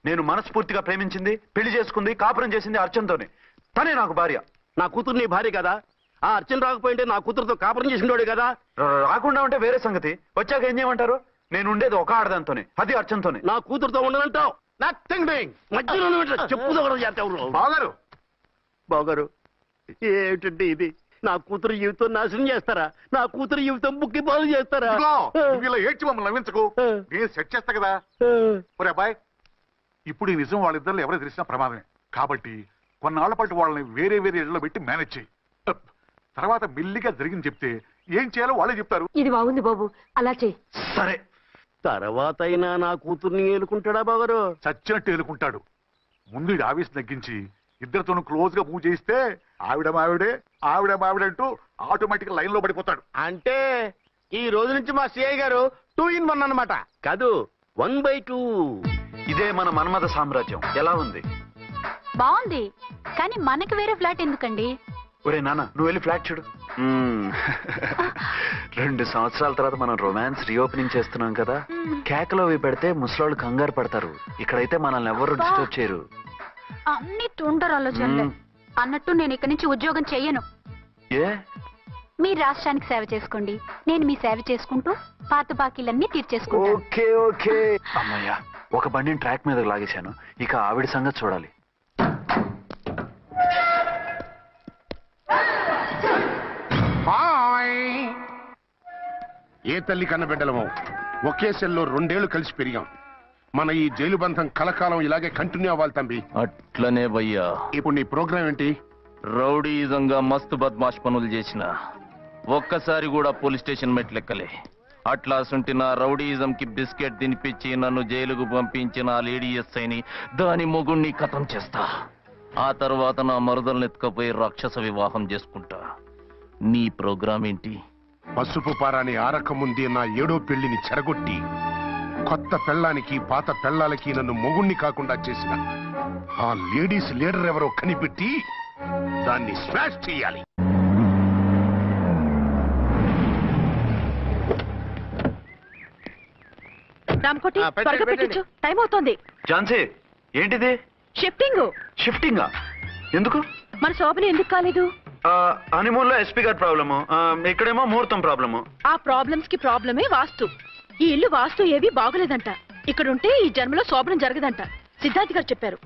నేను మనస్ఫూర్తిగా ప్రేమించింది, పెళ్లి చేసుకుంది, కాపురం చేసింది అర్చనతోనే. తనే నాకు భార్య. నా కూతురు నీ భార్య కదా? ఆ అర్చన రాకపోయింటే నా కూతురుతో కాపురం చేసిండోడే కదా? రాకుండా ఉంటే వేరే సంగతి. వచ్చాక ఏం చేయమంటారు? నేను ఉండేది ఒక ఆడదాంతోనే, అది అర్చనతోనే. నా కూతురుతో ఉండనంటావు? Nothing doing. మధ్యలో చెప్పుదో బాగారు. బాగారు, ఏమిటండి ఇది? నా కూతురు జీవితం నాశనం చేస్తారా? నా కూతురు జీవితం బుక్కి బాగు చేస్తారా? ఇలా ఏడ్చి మమ్మల్ని నవ్వించకు, నేను సెట్ చేస్తా కదా. ఒరే అబ్బాయి, ఇప్పుడు ఈ నిజం వాళ్ళిద్దరు ఎవరో తెలిసినా ప్రమాదమే. కాబట్టి కొన్నాళ్ల పాటు వాళ్ళని వేరే వేరే ఇళ్లలో పెట్టి మేనేజ్ చేయి. తర్వాత మెల్లిగా జరిగింది చెప్తే ఏం చేయాలో వాళ్ళే చెప్తారు. ఇది బాగుంది బాబు, అలా చెయ్యి. సరే, తర్వాత అయినా నా కూతుర్ని ఏలుకుంటాడా బాగారు? చచ్చినట్టు ఏలుకుంటాడు. ముందు ఈ ఆవేశం తగ్గించి ఇద్దరితోనూ క్లోజ్ గా మూవ్ చేయిస్తే ఆవిడ మావిడే ఆవిడ మావిడంటూ ఆటోమేటిక్ లైన్ లో పడిపోతాడు. అంటే ఈ రోజు నుంచి మా సిఐ గారు 2 in 1 అన్నమాట కాదు, 1/2. ఇదే మన మన్మథ సామ్రాజ్యం. ఎలా ఉంది? బాగుంది, కానీ మనకి వేరే ఫ్లాట్ ఎందుకండి? ఒరే నాన్న, నువ్వు వెళ్ళి ఫ్లాట్ చూడు. 2 సంవత్సరాల తర్వాత మనం రొమాన్స్ రీఓపెనింగ్ చేస్తున్నాం కదా. కేకలో అవి పెడితే ముసలాళ్ళు కంగారు పడతారు. ఇక్కడైతే మనల్ని ఎవరు డిస్టర్బ్ చేయరు. అన్ని తొందర ఆలోచనలే. అన్నట్టు నేను ఇక్కడి నుంచి ఉద్యోగం చెయ్యను. ఏ? మీ రాష్ట్రానికి సేవ చేసుకోండి, నేను మీ సేవ చేసుకుంటూ పాత బాకీలన్నీ తీర్చేసుకుంటాను. Okay okay. అమ్మయ్యా, ఒక బండిని ట్రాక్ మీద లాగేశాను. ఇక ఆవిడ సంగతి చూడాలి. ఏ తల్లి కన్న బిడ్డలమో ఒకే సెల్లో 2 ఏళ్లు కలిసి పెరిగాం. మన ఈ జైలు బంధం కలకాలం ఇలాగే కంటిన్యూ అవ్వాలి తంబి. అట్లనే భయ్యా. ఇప్పుడు నీ ప్రోగ్రామ్ ఏంటి? రౌడీజంగా మస్తు బద్మాష్ పనులు చేసిన ఒక్కసారి కూడా పోలీస్ స్టేషన్ మెట్లెక్కలే. అట్లా సుంటి నా రౌడీజం కి బిస్కెట్ తినిపించి నన్ను జైలుకు పంపించిన ఆ లేడీ ఎస్ఐని దాని మొగుణ్ణి ఖతం చేస్తా. ఆ తర్వాత నా మరుదల్ని ఎత్తుకపోయి రాక్షస వివాహం చేసుకుంటా. నీ ప్రోగ్రామ్ ఏంటి? పసుపు పారాని ఆరక ముందే నా 7వ పెళ్లిని చెరగొట్టి కొత్త పెళ్ళానికి పాత పెళ్ళాలకి నన్ను మొగుణ్ణి కాకుండా చేసిన ఆ లేడీస్ లీడర్ ఎవరో కనిపెట్టి దాన్ని స్మాష్ చేయాలి. రామకోటి త్వరగా పెట్టించు, టైం అవుతోంది. ఝాన్సీ ఏంటిది? షిఫ్టింగ్. షిఫ్టింగా? ఎందుకు? మన శోభని ఎందుకు కాలేదు? హనీమూన్ లో ఎస్పీ గారి ప్రాబ్లము, ఇక్కడేమో ముహూర్తం ప్రాబ్లము. ఆ ప్రాబ్లమ్స్ కి ప్రాబ్లమే వాస్తు. ఈ ఇల్లు వాస్తు ఏవి బాగోలేదంట. ఇక్కడుంటే ఈ జన్మలో శోభనం జరగదంట సిద్ధార్థ్ గారు చెప్పారు.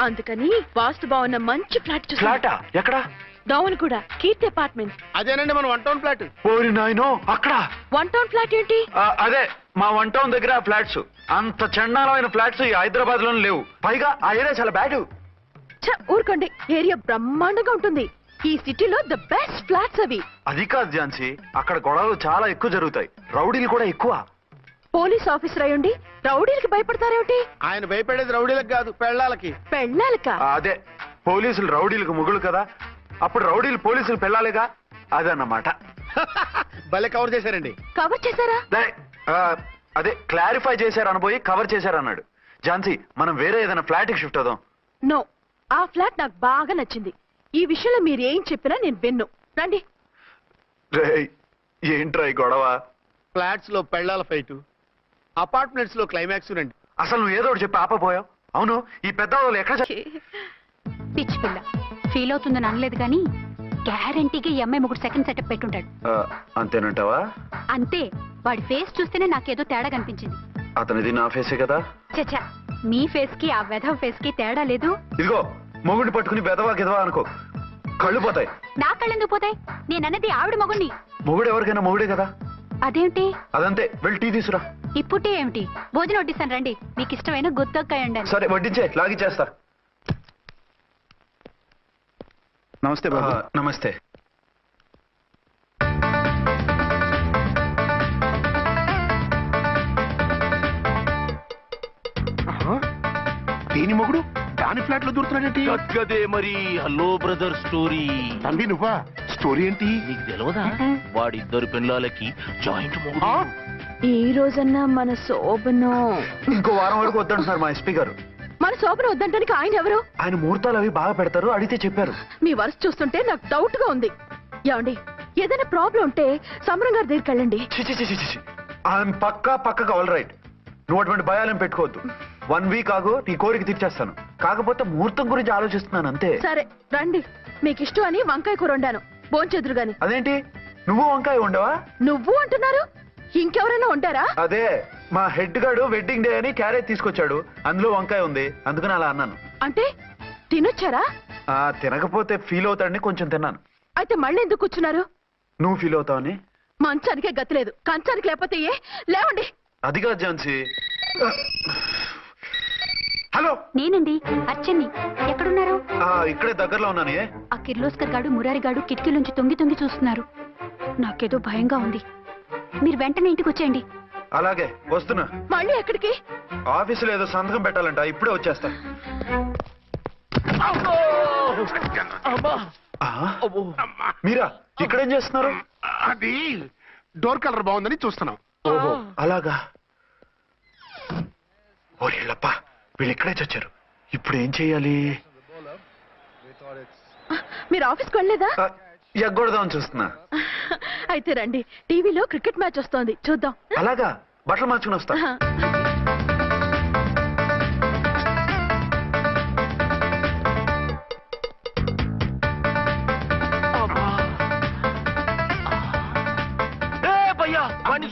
అందుకని వాస్తు బాగున్న మంచి ఫ్లాట్ చూసి. ఫ్లాటా? ఎక్కడ? డౌన్ కూడా కీర్తి అపార్ట్మెంట్స్. అదేనండి మన 1 టౌన్ ఫ్లాట్. ఓరి నాయనో, అక్కడ 1 టౌన్ ఫ్లాట్ ఏంటి? అదే మా 1 టౌన్ దగ్గర ఫ్లాట్స్. అంత చండాలమైన ఫ్లాట్స్ ఈ హైదరాబాద్ లోనే లేవు. పైగా ఆ ఏరియా చాలా బ్యాడ్. ఊరుకోండి, ఏరియా బ్రహ్మాండంగా ఉంటుంది. ఈ సిటీలో ద బెస్ట్ ఫ్లాట్స్ అవి. అది కాదు ఝాన్సీ, అక్కడ గొడవలు చాలా ఎక్కువ జరుగుతాయి, రౌడీలు కూడా ఎక్కువ. పోలీస్ ఆఫీసర్ అయ్యుండి రౌడీలకి భయపడతారేమిటి? ఆయన భయపడేది రౌడీలకు కాదు, పెళ్ళాలకి. పెళ్ళాలక? అదే, పోలీసులు రౌడీలకు మొగులు కదా, అప్పుడు రౌడీలు పోలీసులు పెళ్ళాలిగా, అదన్నమాట. భలే కవర్ చేశారండి. కవర్ చేశారా? అదే క్లారిఫై చేశారు అనబోయి కవర్ చేశారు అన్నాడు. ఝాన్సీ, మనం వేరే ఏదైనా ఫ్లాట్ కి షిఫ్ట్ అవుదాం. నో, ఆ ఫ్లాట్ నాకు బాగా నచ్చింది. ఈ విషయంలో మీరు ఏం చెప్పినా నేను విన్ను. రండి. ఏంట్రా ఈ గొడవ? ఫ్లాట్స్ లో పెళ్ళాల ఫైట్, అపార్ట్మెంట్స్ లో క్లైమాక్స్ రండి. అసలు నువ్వు ఏదో ఒకటి చెప్పి ఆపపోయావు. అవును, ఈ పెద్ద వాళ్ళు ఎక్కడ పిచ్చి పిల్ల ఫీల్ అవుతుందని అనలేదు కానీ గ్యారంటీగా ఈ అమ్మాయి ముగ్గురు సెకండ్ సెటప్ పెట్టుంటాడు. అంతేనంటావా? అంతే. వాడి ఫేస్ చూస్తేనే నాకేదో తేడా కనిపించింది. అతనిది నా ఫేసే కదా. చచ్చా, మీ ఫేస్ కి ఆ వెధవ ఫేస్ కి తేడా లేదు. ఇదిగో, మొగుడిని పట్టుకుని బెదవా గెదవా అనుకో, కళ్ళు పోతాయి. నా కళ్ళెందుకు పోతాయి? నేనన్నది ఆవిడ మొగుడిని. మొగుడు ఎవరికైనా మొగుడే కదా. అదేంటి? అదంతే, వెళ్ళి టీ తీసురా. ఇప్పుడే ఏమిటి? భోజనం వడ్డిస్తాను రండి. మీకు ఇష్టమైన గుత్తొక్కాయ ఉండండి. సరే వడ్డించే, లాగిచ్చేస్తా. నమస్తే బాబు. నమస్తే. దేని మొగుడు దాని ఫ్లాట్ లో దూరుతున్నాడేంటి? గదే మరి. Hello brother story. తంబి నువ్వా? స్టోరీ ఏంటి? నీకు తెలియదా? వాడిద్దరు పిల్లలకి జాయింట్ మొగుడు. ఈ రోజన్నా మన శోభను ఇంకో వారం వరకు వద్దంటున్నారు మా ఎస్పీ గారు. మన శోభను వద్దంటానికి ఆయన ఎవరు? ఆయన ముహూర్తాలు అవి బాగా పెడతారు, అడిగితే చెప్పారు. మీ వరుస చూస్తుంటే నాకు డౌట్ గా ఉంది. ఏమండి, ఏదైనా ప్రాబ్లం ఉంటే సమరం గారి దగ్గరికి వెళ్ళండి. ఆయన పక్కగా ఆల్ రైట్. నువ్వు అటువంటి భయాలను పెట్టుకోవద్దు. 1 వీక్ ఆగు, నీ కోరిక తీర్చేస్తాను. కాకపోతే ముహూర్తం గురించి ఆలోచిస్తున్నాను అంతే. సరే రండి. మీకు ఇష్టం అని వంకాయ కూర వండాను, భోంచెదురు గాని. అదేంటి, నువ్వు వంకాయ ఉండవా? నువ్వు అంటున్నారు, ఇంకెవరైనా ఉంటారా? అదే, మా హెడ్ గాడు వెడ్డింగ్ డే అని క్యారేజ్ తీసుకొచ్చాడు, అందులో వంకాయ ఉంది, అందుకని అలా అన్నాను. అంటే తినొచ్చారా? తినకపోతే ఫీల్ అవుతాడని కొంచెం తిన్నాను. అయితే మళ్ళీ ఎందుకు కూర్చున్నారు? నువ్వు ఫీల్ అవుతావని. మంచానికే గతిలేదు, కంచానికి లేకపోతే ఏ? లేవండి. అది కాదు ఝాన్సీ. హలో, నేనండి అర్చన్ని. ఎక్కడున్నారు? ఇక్కడే దగ్గరలో ఉన్నాను. ఆ కిర్లోస్కర్ గాడు మురారి గాడు కిటికీలోంచి తొంగి చూస్తున్నారు. నాకేదో భయంగా ఉంది. మీరు వెంటనే ఇంటికి వచ్చేయండి. అలాగే వస్తున్నా. మళ్ళీ ఎక్కడికి? ఆఫీసులో ఏదో సంతకం పెట్టాలంట, ఇప్పుడే వచ్చేస్తా. మీరా ఇక్కడేం చేస్తున్నారు? అది డోర్ కలర్ బాగుందని చూస్తున్నాం. ఓహో అలాగా. ఓరేళ్ళప్ప, వీళ్ళు ఇక్కడే చచ్చారు. ఇప్పుడు ఏం చెయ్యాలి? మీరు ఆఫీస్కి వెళ్ళలేదా? ఎగ్గొడదామని చూస్తున్నా. అయితే రండి, టీవీలో క్రికెట్ మ్యాచ్ వస్తోంది, చూద్దాం. అలాగా, బట్టలు మార్చుకుని వస్తా.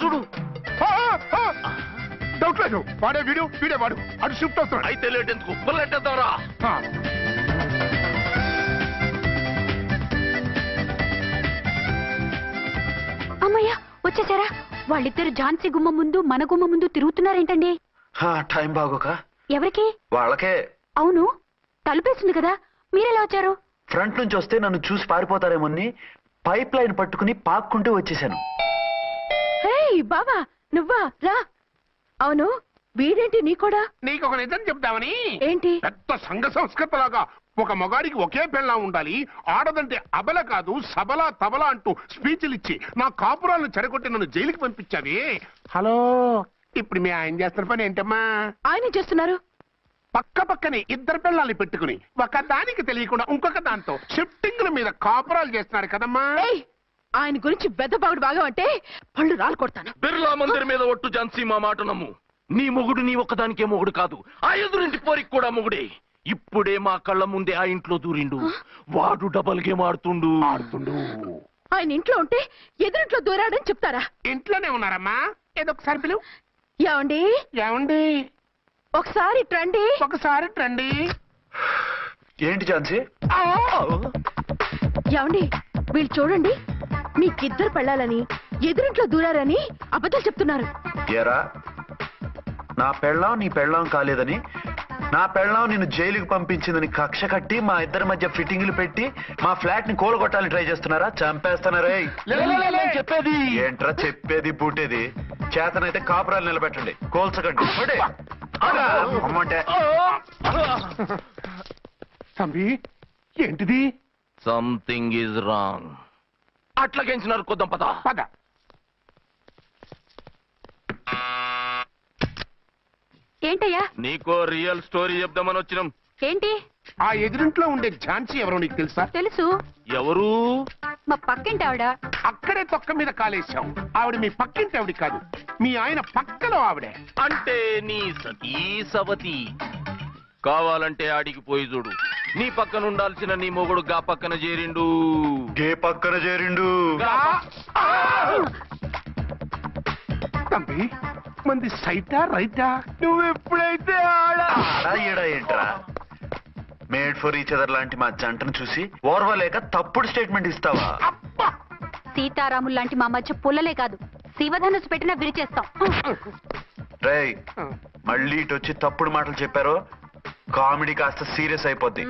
చూడు, డౌట్ లేదు, వాడే వీడే వాడు. అటు షిఫ్ట్ అవుతున్నాడు. అయితే లేట్ ఎందుకు, బుల్లెట్టేద్దాంరా. అమ్మయ్యా వచ్చేసారా? వాళ్ళిద్దరు ఝాన్సీ గుమ్మ ముందు మన గుమ్మ ముందు తిరుగుతున్నారేంటండి? టైం బాగోక ఎవరికి? వాళ్ళకే. అవును, తలుపేసింది కదా, మీరెలా వచ్చారు? ఫ్రంట్ నుంచి వస్తే నన్ను చూసి పారిపోతారేమోని పైప్ లైన్ పట్టుకుని పాక్కుంటూ వచ్చేసాను. బాబా నువ్వా రా. అవును, వీడేంటి నీ కూడా? నీకు ఒక నిజం చెప్తామని. ఏంటి? పెద్ద సంఘ సంస్కృతలాగా ఒక మగాడికి ఒకే పెళ్ళం ఉండాలి, ఆడదంటే అబల కాదు సబలా తబలా అంటూ స్పీచ్లు ఇచ్చి నా కాపురాలను చెడగొట్టి నన్ను జైలుకి పంపించావి. హలో, ఇప్పుడు మీ ఆయన చేస్తున్న పని ఏంటమ్మా? ఆయన చేస్తున్నారు పక్క పక్కనే ఇద్దరు పిల్లల్ని పెట్టుకుని ఒక దానికి తెలియకుండా ఇంకొక దాంతో షిఫ్టింగ్ల మీద కాపురాలు చేస్తున్నాడు కదమ్మా. ఆయన గురించి బెద్దబాగుడు బాగా అంటే పళ్ళు రాలు కొడతాను. బిర్లా మందిర్ మీద ఒట్టు ఝాన్సీ, మా మాట నమ్ము. నీ మొగుడు నీ ఒక్కదానికే మొగుడు కాదు, ఆ ఎదురింటి పోరికి కూడా మొగుడే. ఇప్పుడే మా కళ్ళ ముందే ఆ ఇంట్లో దూరిండు. వాడు డబల్ గేమ్ ఆడుతుండు. ఆయన ఇంట్లో ఉంటే ఎదురింట్లో దూరాడని చెప్తారా? ఇంట్లోనే ఉన్నారమ్మా. ఏదొకసారి పిలువు. ఏమండి ఏమండి ఒకసారి ట్రండి. ఒకసారి ట్రండి. ఏంటి ఝాన్సీ? ఏమండి వీళ్ళు చూడండి, మీకిద్దరు పెళ్ళాలని ఎదురింట్లో దూరారని అబద్ధాలు చెప్తున్నారు. ఏరా, నా పెళ్ళాం నీ పెళ్ళాం కాలేదని, నా పెళ్ళాం నిన్ను జైలుకి పంపించిందని కక్ష కట్టి మా ఇద్దరి మధ్య ఫిట్టింగ్లు పెట్టి మా ఫ్లాట్ ని కూలగొట్టాలని ట్రై చేస్తున్నారా? చంపేస్తున్నారే. చెప్పేది ఏంట్రా చెప్పేది పూటేది? చేతనైతే కాపురాలు నిలబెట్టండి, కోల్చకండి. అమ్మంటే తంబి ఏంటిది? Something is wrong. అట్లాగేంచినారు కొద్దాం పద. పద. ఏంటయ్యా? నీకో రియల్ స్టోరీ చెప్దామని వచ్చినాం. ఏంటి? ఆ ఎదురింట్లో ఉండే ఝాన్సీ ఎవరో నీకు తెలుసా? తెలుసు. ఎవరు? మా పక్కింటి ఆవిడ. అక్కడే తొక్క మీద కాలేశావు. ఆవిడ మీ పక్కింటి ఆవిడ కాదు, మీ ఆయన పక్కలో ఆవిడే. అంటే నీ సతీ సవతి. కావాలంటే ఆడికి పోయి చూడు. నీ పక్కన ఉండాల్సిన నీ మొగుడు గా పక్కన చేరిండు. గే పక్కన చేరిండు. తంబి మంది సైటా రైటా? నువ్వు ఎప్పుడైతే ఆడా ఏంట్రా? మేడ్ ఫర్ ఈచ్ అదర్ లాంటి మా జంటను చూసి ఓర్వలేక తప్పుడు స్టేట్మెంట్ ఇస్తావా? సీతారాములు లాంటి మా మధ్య పుల్లలే కాదు, శివధనుసు పెట్టినా విరిచేస్తాం. రేయ్, మళ్ళీ ఇటు వచ్చి తప్పుడు మాటలు చెప్పారో కామెడీ కాస్త సీరియస్ అయిపోద్ది.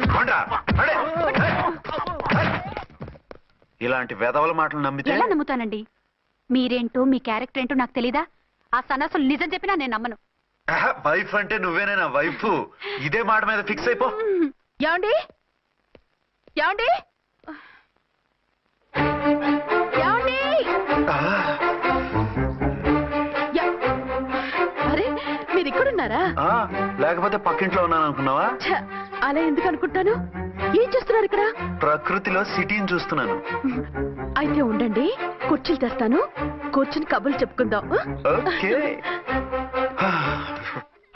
ఇలాంటి వెధవల మాటలు నమ్మితే ఎలా నమ్ముతానండి? మీరేంటో మీ క్యారెక్టర్ ఏంటో నాకు తెలీదా? ఆ సన్నాసులు నిజం చెప్పినా నేను నమ్మను. వైఫ్ అంటే నువ్వేనా వైఫ్? ఇదే మాట మీద ఫిక్స్ అయిపో. ఏమండి ఏమండి ఏమండి? అరే మీరు ఇక్కడున్నారా? లేకపోతే పక్కింట్లో ఉన్నాను అనుకున్నావా? అలా ఎందుకు అనుకుంటాను? ఏం చేస్తున్నారు ఇక్కడ? ప్రకృతిలో సిటీని చూస్తున్నాను. అయితే ఉండండి, కుర్చీలు తెస్తాను, కూర్చుని కబుర్లు చెప్పుకుందాం.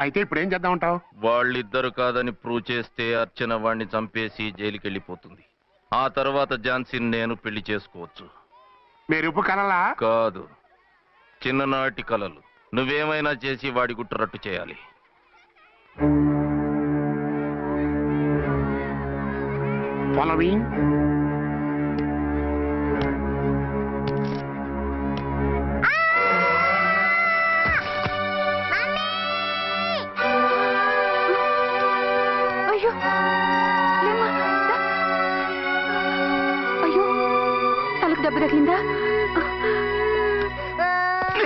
అయితే ఇప్పుడు ఏం చేద్దాం అంటావు? వాళ్ళిద్దరు కాదని ప్రూవ్ చేస్తే అర్చన వాణ్ణి చంపేసి జైలుకి వెళ్ళిపోతుంది. ఆ తర్వాత ఝాన్సీని నేను పెళ్లి చేసుకోవచ్చు. మీరు కలలా? కాదు, చిన్ననాటి కలలు. నువ్వేమైనా చేసి వాడి గుట్టరట్టు చేయాలి. ఫాలోయింగ్. అయ్యో అయ్యో, తలకు దెబ్బ తగిలిందా?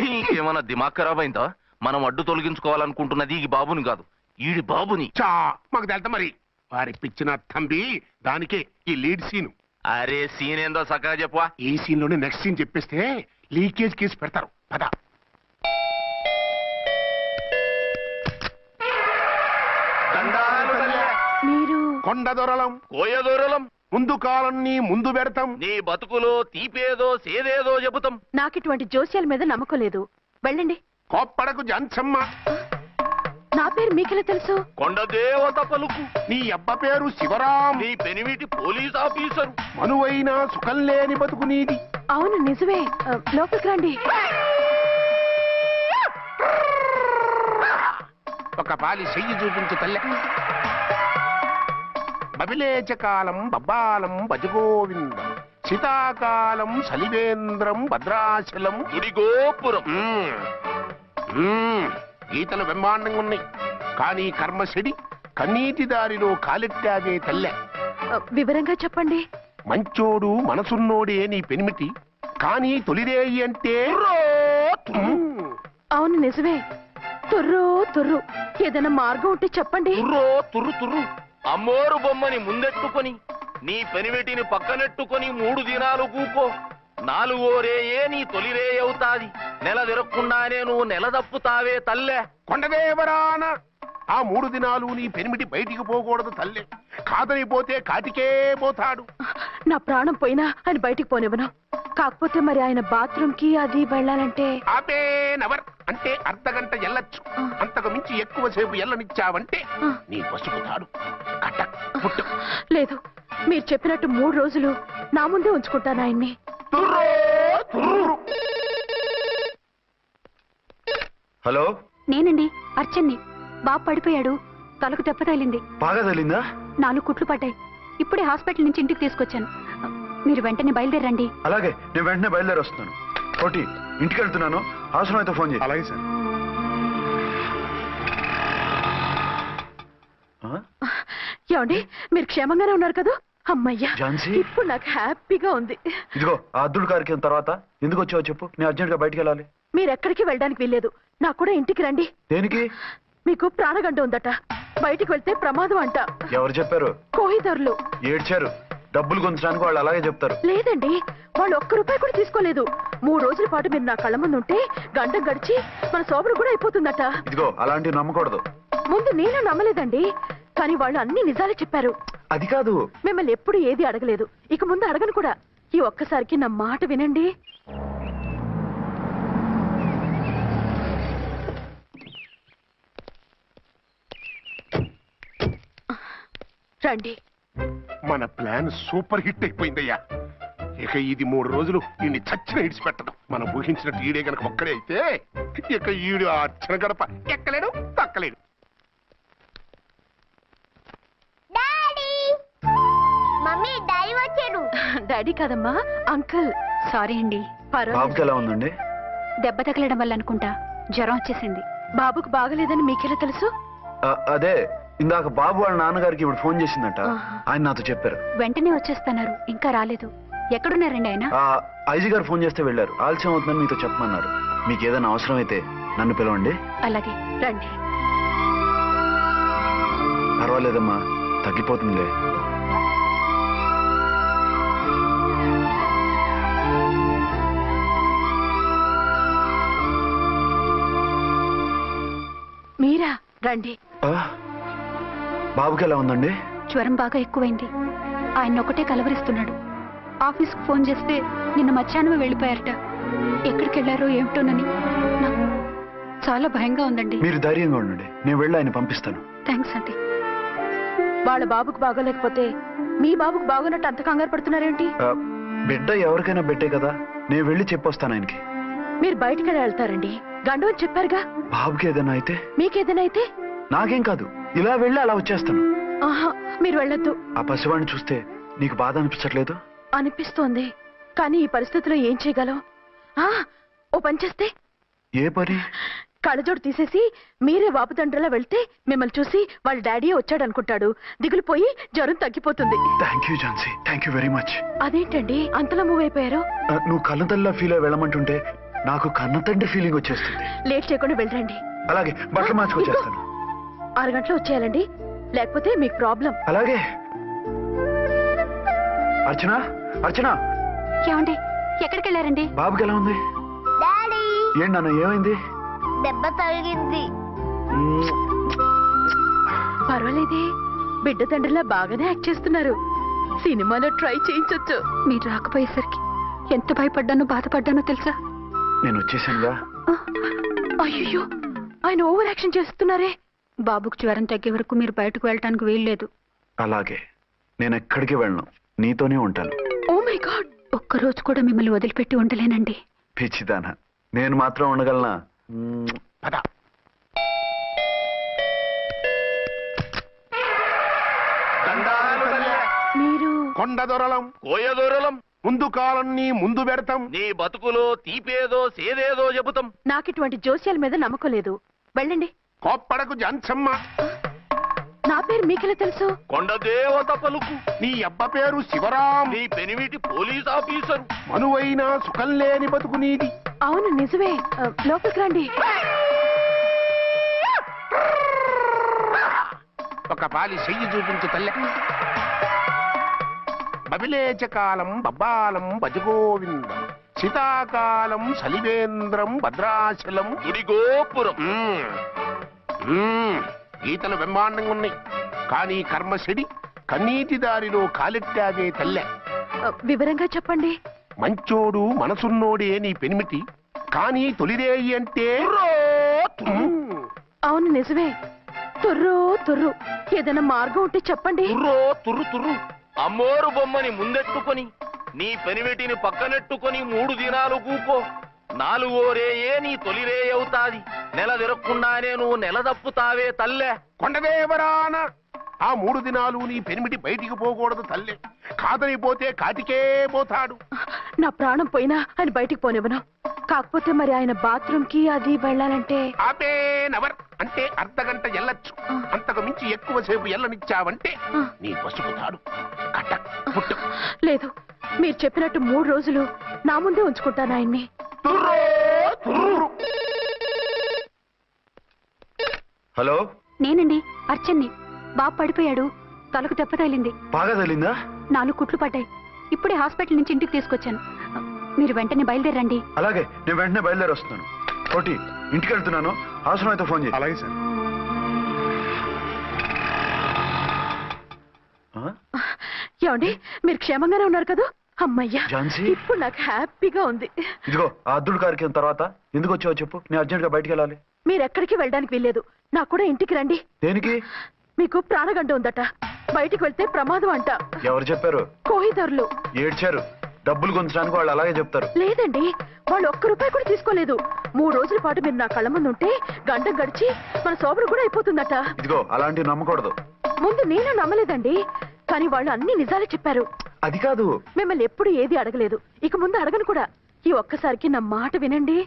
నీకేమన్నా దిమాగ్ ఖరాబ్ అయిందా? మనం అడ్డు తొలగించుకోవాలనుకుంటున్నది ఈ బాబుని కాదు, ఈడి బాబుని. మాకు తెలుతా మరి. వారి పిచ్చిన తంబి, దానికే ఈ లీడ్ సీన్. అరే సీన్ ఏందో సక్కగా చెప్పవా? ఈ సీన్ లోనే నెక్స్ట్ సీన్ చెప్పేస్తే లీకేజ్ కేసు పెడతారు. పద. మీరు కొండ దొరలం, కోయ దూరలం, ముందు కాలన్నీ ముందు పెడతాం. నీ బతుకులో తీపేదో సేదేదో చెబుతాం. నాకు ఇటువంటి జోస్యాల మీద నమ్మకం లేదు. వెళ్ళండి. కోప్పడకు ఝాన్సమ్మ. నా పేరు మీకెలా తెలుసు? కొండ దేవత పలుకు. నీ అబ్బ పేరు శివరాం. నీ పెనిమిటి పోలీస్ ఆఫీసరు. మనువైన సుఖం లేని బతుకు నీది. అవును నిజమే. లోపలికి రండి. ఒక పాలి చెయ్యి చూపించు తల్లె. బబిలేచ కాలం బబ్బాలం భజగోవిందం. శీతాకాలం సలివేంద్రం భద్రాచలం గుడిగోపురం. గీతలు బ్రహ్మాండంగా ఉన్నాయి, కానీ కర్మశడి కన్నీటి దారిలో కాలెట్టాగే తల్లె. వివరంగా చెప్పండి. మంచోడు మనసున్నోడే నీ పెనిమిటి, కానీ తొలిరేయి అంటే అవును నిజమే. తుర్రు తుర్రు ఏదైనా మార్గం ఉంటే చెప్పండి. తుర్రు అమ్మోరు బొమ్మని ముందెట్టుకొని నీ పెనివెటిని పక్కనెట్టుకొని 3 దినాలు కూకో. 4వ రేయే నీ తొలి రే అవుతాది. నెల తిరగకుండానే నువ్వు నెల తప్పుతావే తల్లే. కొండదేవరాన ఆ 3 దినాలు నీ పెనిమిటి బయటికి పోకూడదు తల్లే. కాదని పోతే కాటికే పోతాడు. నా ప్రాణం పోయినా ఆయన బయటికి పోనివ్వను. కాకపోతే మరి ఆయన బాత్రూమ్ కి అది వెళ్ళాలంటే ఆపేనవర్ అంటే అర్ధగంట ఎల్లొచ్చు. అంతకు మించి ఎక్కువసేపు ఎల్లనిచ్చావంటే నీ పసుపుతాడు కటక్ పుట్టు. లేదు, మీరు చెప్పినట్టు 3 రోజులు నా ముందే ఉంచుకుంటాను ఆయన్ని. హలో, నేనండి అర్చన్ని. బాబు పడిపోయాడు, తలకు దెబ్బ తగిలింది. బాగా తగిలిందా? 4 కుట్లు పడ్డాయి. ఇప్పుడే హాస్పిటల్ నుంచి ఇంటికి తీసుకొచ్చాను. మీరు వెంటనే బయలుదేరండి. అలాగే, నేను వెంటనే బయలుదేరి వస్తున్నాను. కోటి, ఇంటికి వెళ్తున్నాను. అవసరం అయితే ఫోన్ చేయి. అలాగే సార్. ఏమండి, మీరు క్షేమంగానే ఉన్నారు కదా? అమ్మయ్యా, ఝాన్సీ? ఇప్పుడు నాకు హ్యాపీగా ఉంది. ఇదిగో ఆ అద్దుడు కార్యక్రమం తర్వాత ఎందుకు వచ్చావో చెప్పు. నేను అర్జెంట్ గా బయటికి వెళ్ళాలి. మీరు ఎక్కడికి వెళ్ళడానికి వీల్లేదు. నాకు కూడా ఇంటికి రండి. దేనికి? మీకు ప్రాణగంట ఉందట, బయటికి వెళ్తే ప్రమాదం అంట. ఎవరు చెప్పారు? కోహిదర్లు ఏడ్చారు. డబ్బులు గుంచడానికి వాళ్ళు అలాగే చెప్తారు. లేదండి, వాళ్ళు ₹1 కూడా తీసుకోలేదు. 3 రోజుల పాటు మీరు నా కళ్ళ ముందు ఉంటే గంట గడిచి మన సోబరు కూడా అయిపోతుందట. ఇదిగో అలాంటివి నమ్మకూడదు. ముందు నేను నమ్మలేదండి, కానీ వాళ్ళు అన్ని నిజాలే చెప్పారు. అది కాదు, మిమ్మల్ని ఎప్పుడు ఏది అడగలేదు, ఇక ముందు అడగను కూడా. ఈ ఒక్కసారికి నా మాట వినండి. రండి. మన ప్లాన్ సూపర్ హిట్ అయిపోయిందయ్యా. ఇక ఇది 3 రోజులు ఈయన్ని చచ్చిన ఇడిచిపెట్టదు. మనం ఊహించినట్టు ఈడే గనక ఒక్కడే అయితే ఇక ఈడు ఆ అర్చన గడప ఎక్కలేడు, తక్కలేడు. మమ్మీ డాడీ వచ్చాడు. డాడీ కాదమ్మా, అంకుల్. సారీ అండి. బాబుకి ఎలా ఉందండి? దెబ్బ తగలడం వల్ల అనుకుంటా జ్వరం వచ్చేసింది. బాబుకు బాగలేదని మీకెలా తెలుసు? అదే ఇందాక బాబు వాళ్ళ నాన్నగారికి ఇప్పుడు ఫోన్ చేసిందట. ఆయన నాతో చెప్పారు. వెంటనే వచ్చేస్తున్నారు, ఇంకా రాలేదు. ఎక్కడున్నారండి ఆయన? ఐజీ గారు ఫోన్ చేస్తే వెళ్ళారు. ఆలస్యం అవుతుందని మీతో చెప్పమన్నారు. మీకు ఏదైనా అవసరం అయితే నన్ను పిలవండి. అలాగే రండి. పర్వాలేదమ్మా, తగ్గిపోతుందిలే. మీరా? రండి. బాబుకి ఎలా ఉందండి? జ్వరం బాగా ఎక్కువైంది. ఆయన ఒకటే కలవరిస్తున్నాడు. ఆఫీస్కు ఫోన్ చేస్తే నిన్న మధ్యాహ్నం వెళ్ళిపోయారట. ఎక్కడికి వెళ్ళారో ఏమిటోనని నాకు చాలా భయంగా ఉందండి. మీరు ధైర్యంగా ఉండండి, నేను వెళ్ళి ఆయన పంపిస్తాను. థ్యాంక్స్ అండి. వాళ్ళ బాబుకు బాగోలేకపోతే మీ బాబుకు బాగోనట్టు అంత కంగారు పడుతున్నారేంటి? బిడ్డ ఎవరికైనా బిడ్డే కదా, నేను వెళ్ళి చెప్పొస్తాను ఆయనకి. మీరు బయటికి వెళ్తారండి, గండు అని చెప్పారుగా. బాబుకి ఏదైనా అయితే? మీకేదైనా అయితే? నాకేం కాదు, ఇలా వెళ్ళి అలా వచ్చేస్తాను. ఆహా, మీరు వెళ్ళొద్దు. ఆ పసివాడిని చూస్తే నీకు బాధ అనిపించట్లేదు? అనిపిస్తోంది, కానీ ఈ పరిస్థితిలో ఏం చేయగలం? ఓ పని చేస్తే? ఏ పని? కళ్ళజోడు తీసేసి మీరే వాపుతండ్రలా వెళ్తే మిమ్మల్ని చూసి వాళ్ళ డాడీ వచ్చాడు అనుకుంటాడు. దిగులు పోయి జ్వరం తగ్గిపోతుంది. Thank you Jhansi, thank you very much. అదేంటండి అంతలా మూవ్ అయిపోయారు? నువ్వు కన్నతల్లిలా ఫీల్ అయి వెళ్ళమంటుంటే నాకు కన్నతండ్రి ఫీలింగ్ వచ్చేస్తుంది. లేట్ చేయకుండా వెళ్ళండి. అలాగే, బట్టలు మార్చుకొచ్చేస్తాను. 6 గంటలు వచ్చేయాలండి, లేకపోతే మీకు ప్రాబ్లం. అలాగే. అర్చన, అర్చన. ఏమండి, ఎక్కడికి వెళ్ళారండి? బాబుకి ఎలా ఉంది? డాడీ ఏంటి నాన్న, ఏమైంది? దెబ్బ తగిలింది. పర్వాలేదే, బిడ్డ తండ్రిలా బాగానే యాక్ట్ చేస్తున్నారు. సినిమాలో ట్రై చేయించొచ్చు. మీరు రాకపోయేసరికి ఎంత భయపడ్డానో బాధపడ్డానో తెలుసా? నేను వచ్చేసానుగా. అయ్యో, ఆయన ఓవర్ యాక్షన్ చేస్తున్నారే. బాబుకు జ్వరం తగ్గే వరకు మీరు బయటకు వెళ్ళటానికి వీల్లేదు. అలాగే, నేను ఎక్కడికి వెళ్ళను, నీతోనే ఉంటాను. ఓ మై గాడ్, ఒక్కరోజు కూడా మిమ్మల్ని వదిలిపెట్టి ఉండలేనండి. పిచ్చిదానా, నేను మాత్రం ఉండగలనా? పద. మీరు కొండ దొరలం, కోయ దూరలం, ముందు కాలాన్ని ముందు పెడతాం. నీ బతుకులో తీపేదో సేదేదో చెబుతాం. నాకు ఇటువంటి జోస్యాల మీద నమ్మకం లేదు. వెళ్ళండి. కోప్పడకు జాన్సమ్మ. నా పేరు మీకెలా తెలుసు? కొండదేవత పలుకు. నీ అబ్బ పేరు శివరాం. నీ పెనిమిటి పోలీస్ ఆఫీసరు. మనువైనా సుఖం లేని బతుకు నీది. అవును నిజమే. లోపలికి రండి. ఒక పాలి చెయ్యి చూపించు తల్లె. బబిలేచకాలం బబ్బాలం భజగోవిందం, శీతాకాలం సలివేంద్రం భద్రాచలం గుడిగోపురం. గీతలు బ్రహ్మాండంగా ఉన్నాయి, కానీ కర్మశడి కన్నీటి దారిలో కాలెట్టావే తల్లె. వివరంగా చెప్పండి. మంచోడు మనసున్నోడే నీ పెనిమిటి, కానీ తొలిరేయి అంటే అవును నిజమే. తుర్రు తుర్రు. ఏదైనా మార్గం ఉంటే చెప్పండి. తుర్రు తుర్రు. అమ్మోరు బొమ్మని ముందెట్టుకొని నీ పెనిమిటిని పక్కనెట్టుకొని 3 దినాలు కూకో. 4వ రేయే నీ తొలి రే అవుతాది. నెల తిరగకుండానే నువ్వు నెల తప్పుతావే తల్లే. కొండదేవరాన ఆ 3 దినాలు నీ పెనిమిటి బయటికి పోకూడదు తల్లే. కాదని పోతే కాటికే పోతాడు. నా ప్రాణం పోయినా ఆయన బయటికి పోనివ్వను. కాకపోతే మరి ఆయన బాత్రూమ్ కి అది వెళ్ళాలంటే ఆపేనవర్ అంటే అర్ధగంట ఎల్లొచ్చు. అంతకు మించి ఎక్కువసేపు ఎల్లనిచ్చావంటే నీ పసుపుతాడు కటక్ పుట్టు. లేదు, మీరు చెప్పినట్టు 3 రోజులు నా ముందే ఉంచుకుంటాను ఆయన్ని. హలో, నేనండి అర్చన్ని. బాబు పడిపోయాడు, తలకు దెబ్బ తగిలింది. బాగా తగిలిందా? 4 కుట్లు పడ్డాయి. ఇప్పుడే హాస్పిటల్ నుంచి ఇంటికి తీసుకొచ్చాను. మీరు వెంటనే బయలుదేరండి. అలాగే, నేను వెంటనే బయలుదేరి వస్తున్నాను. కోటి, ఇంటికి వెళ్తున్నాను. అవసరం అయితే ఫోన్ చేయి. అలాగే సార్. ఏమండి, మీరు క్షేమంగానే ఉన్నారు కదా? అమ్మయ్యా, ఝాన్సీ, ఇప్పుడు నాకు హ్యాపీగా ఉంది. ఇదిగో ఆ అద్దుడు కార్యక్రమం తర్వాత ఎందుకు వచ్చావో చెప్పు. నేను అర్జెంట్ గా బయటికి వెళ్ళాలి. మీరు ఎక్కడికి వెళ్ళడానికి వీల్లేదు. నాకు కూడా ఇంటికి రండి. దేనికి? మీకు ప్రాణగంట ఉందట. బయటికి వెళ్తే ప్రమాదం అంట. ఎవరు చెప్పారు? కోహిదర్లు ఏడ్చారు. డబ్బులు గుంచడానికి వాళ్ళు అలాగే చెప్తారు. లేదండి, వాళ్ళు 1 రూపాయి కూడా తీసుకోలేదు. 3 రోజుల పాటు మీరు నా కళ్ళ ముందు ఉంటే గంట గడిచి మన సోబరు కూడా అయిపోతుందట. ఇదిగో అలాంటివి నమ్మకూడదు. ముందు నేను నమ్మలేదండి, కానీ వాళ్ళు అన్ని నిజాలే చెప్పారు. అది కాదు, మిమ్మల్ని ఎప్పుడు ఏది అడగలేదు, ఇక ముందు అడగను కూడా. ఈ ఒక్కసారికి నా మాట వినండి.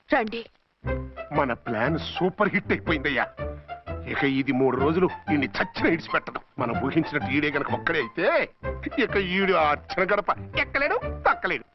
రండి. మన ప్లాన్ సూపర్ హిట్ అయిపోయిందయ్యా. ఇక ఇది 3 రోజులు ఈయన్ని చచ్చిన ఇడిచిపెట్టడం. మనం ఊహించినట్టు ఈడే గనక ఒక్కడే అయితే ఇక ఈడు ఆ అర్చన గడప ఎక్కలేడు, తక్కలేడు.